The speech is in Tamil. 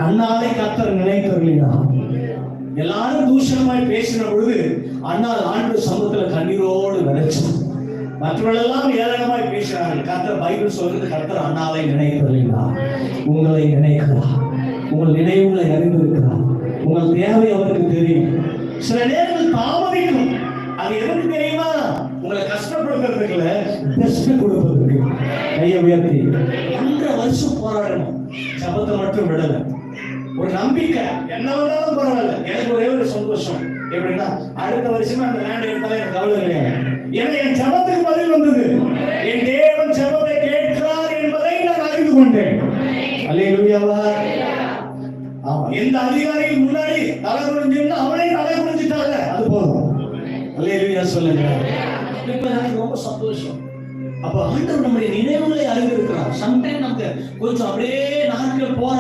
அண்ணாலை கர்த்தர் நினைக்கவில்லையா? எல்லாரும் தூஷணமாய் பேசின பொழுது அண்ணால் ஆண்டு சமூகத்துல கண்ணீரோடு விளைச்சு, மற்றவர்களெல்லாம் ஏளனமாய் பேசினார்கள். கர்த்தர் பைபிள் சொல்றது, கர்த்தர் அண்ணாலை நினைக்கவில்லையா? உங்களை நினைக்கிறார். உங்கள் நினைவுகளை அறிந்திருக்கிறார். உங்கள் தேவை அவருக்கு தெரியும். சில நேரங்கள் தாமதிக்கும். அது எதுக்கு தெரியுமா? உங்களை கஷ்டப்படுத்துறதுக்குள்ள பெஸ்ட் கொடுப்பதற்கு. கையை உயர்த்தி 2 வருஷம் போராடணும். ஜபத்தை மட்டும் விடல. ஒரு நம்பிக்கை, என்ன வந்தாலும் பரவாயில்ல, எனக்கு ஒரே ஒரு சந்தோஷம் எப்படின்னா, அடுத்த வருஷமே அந்த லேண்ட் எடுத்தாலே எனக்கு கவலை கிடையாது. ஏன்னா என் ஜபத்துக்கு பதில் வந்தது. என் தேவன் ஜபத்தை கேட்கிறார் என்பதை நான் அறிந்து கொண்டேன். அல்லேலூயாவா. ஆமா, எந்த அதிகாரிக்கு முன்னாடி தலை குனிஞ்சுன்னா அவனே தலை குனிஞ்சிட்டாங்க, அது போதும். அல்லேலூயா சொல்லுங்க. இப்ப எனக்கு ரொம்ப சந்தோஷம். அப்ப ஆண்டவர் நம்முடைய நினைவுகளை அறிந்திருக்கிறார். சம்டைம் நமக்கு கொஞ்சம் அப்படியே நாட்கள் போற